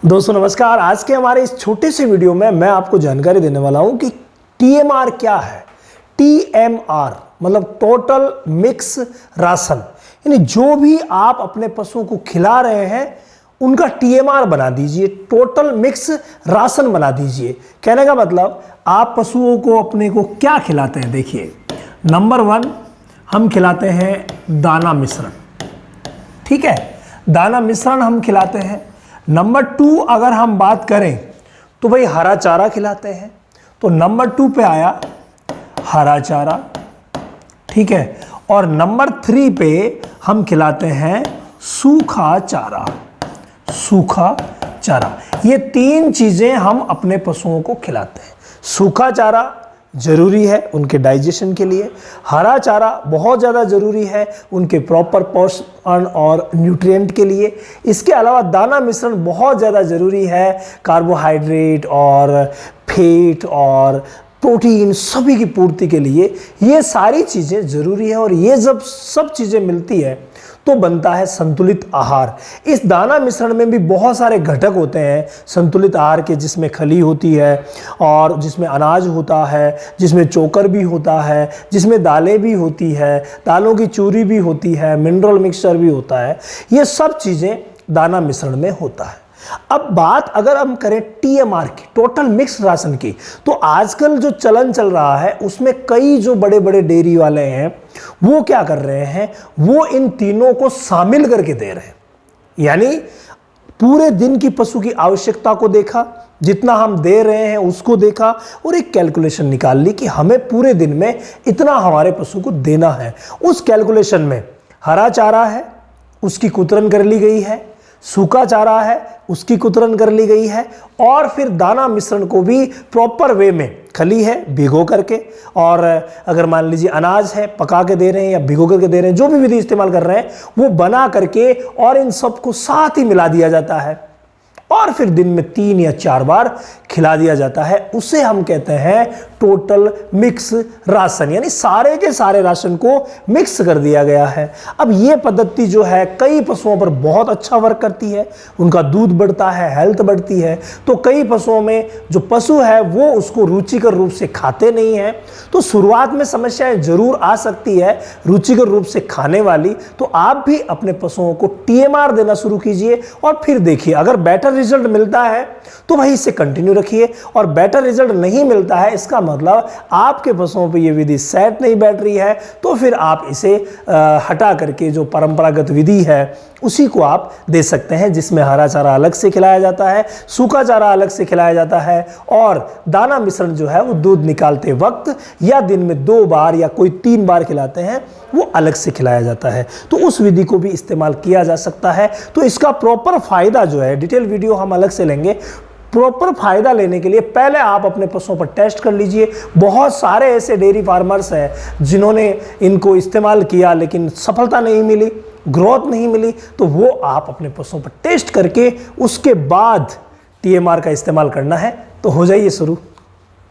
दोस्तों नमस्कार। आज के हमारे इस छोटे से वीडियो में मैं आपको जानकारी देने वाला हूं कि टीएमआर क्या है। टीएमआर मतलब टोटल मिक्स राशन, यानी जो भी आप अपने पशुओं को खिला रहे हैं उनका टीएमआर बना दीजिए, टोटल मिक्स राशन बना दीजिए। कहने का मतलब आप पशुओं को अपने को क्या खिलाते हैं। देखिए, नंबर 1 हम खिलाते हैं दाना मिश्रण, ठीक है, दाना मिश्रण हम खिलाते हैं। नंबर 2 अगर हम बात करें तो भाई हरा चारा खिलाते हैं, तो नंबर 2 पे आया हरा चारा, ठीक है। और नंबर 3 पे हम खिलाते हैं सूखा चारा, सूखा चारा। ये 3 चीजें हम अपने पशुओं को खिलाते हैं। सूखा चारा जरूरी है उनके डाइजेशन के लिए, हरा चारा बहुत ज़्यादा ज़रूरी है उनके प्रॉपर पोषण और न्यूट्रिएंट के लिए। इसके अलावा दाना मिश्रण बहुत ज़्यादा ज़रूरी है कार्बोहाइड्रेट और फैट और प्रोटीन सभी की पूर्ति के लिए। ये सारी चीज़ें ज़रूरी है और ये जब सब चीज़ें मिलती है तो बनता है संतुलित आहार। इस दाना मिश्रण में भी बहुत सारे घटक होते हैं संतुलित आहार के, जिसमें खली होती है और जिसमें अनाज होता है, जिसमें चोकर भी होता है, जिसमें दालें भी होती है, दालों की चूरी भी होती है, मिनरल मिक्सचर भी होता है। ये सब चीज़ें दाना मिश्रण में होता है। अब बात अगर हम करें टीएमआर की, टोटल मिक्स राशन की, तो आजकल जो चलन चल रहा है उसमें कई जो बड़े बड़े डेयरी वाले हैं वो क्या कर रहे हैं, वो इन तीनों को शामिल करके दे रहे हैं। यानी पूरे दिन की पशु की आवश्यकता को देखा, जितना हम दे रहे हैं उसको देखा और एक कैलकुलेशन निकाल ली कि हमें पूरे दिन में इतना हमारे पशु को देना है। उस कैलकुलेशन में हरा चारा है उसकी कुतरन कर ली गई है, सूखा चारा है उसकी कुतरन कर ली गई है, और फिर दाना मिश्रण को भी प्रॉपर वे में, खली है भिगो करके, और अगर मान लीजिए अनाज है पका के दे रहे हैं या भिगो करके दे रहे हैं, जो भी विधि इस्तेमाल कर रहे हैं वो बना करके और इन सबको साथ ही मिला दिया जाता है और फिर दिन में 3 या 4 बार खिला दिया जाता है। उसे हम कहते हैं टोटल मिक्स राशन, यानी सारे के सारे राशन को मिक्स कर दिया गया है। अब ये पद्धति जो है कई पशुओं पर बहुत अच्छा वर्क करती है, उनका दूध बढ़ता है, हेल्थ बढ़ती है। तो कई पशुओं में जो पशु है वो उसको रुचिकर रूप से खाते नहीं हैं, तो शुरुआत में समस्याएं जरूर आ सकती है रुचिकर रूप से खाने वाली। तो आप भी अपने पशुओं को टीएमआर देना शुरू कीजिए और फिर देखिए, अगर बेटर रिजल्ट मिलता है तो भाई इसे कंटिन्यू रखिए, और बेटर रिजल्ट नहीं मिलता है इसका मतलब आपके पशुओं पे ये विधि सेट नहीं बैठ रही है, तो फिर आप इसे हटा करके जो परंपरागत विधि है उसी को आप दे सकते हैं, जिसमें हरा चारा अलग से खिलाया जाता है, सूखा चारा अलग से खिलाया जाता है, और दाना मिश्रण जो है वो दूध निकालते वक्त या दिन में 2 बार या कोई 3 बार खिलाते हैं वो अलग से खिलाया जाता है। तो उस विधि को भी इस्तेमाल किया जा सकता है। तो इसका प्रॉपर फायदा जो है, डिटेल वीडियो हम अलग से लेंगे। प्रॉपर फायदा लेने के लिए पहले आप अपने पशुओं पर टेस्ट कर लीजिए। बहुत सारे ऐसे डेयरी फार्मर्स हैं जिन्होंने इनको इस्तेमाल किया लेकिन सफलता नहीं मिली, ग्रोथ नहीं मिली, तो वो आप अपने पशुओं पर टेस्ट करके उसके बाद टीएमआर का इस्तेमाल करना है, तो हो जाइए शुरू।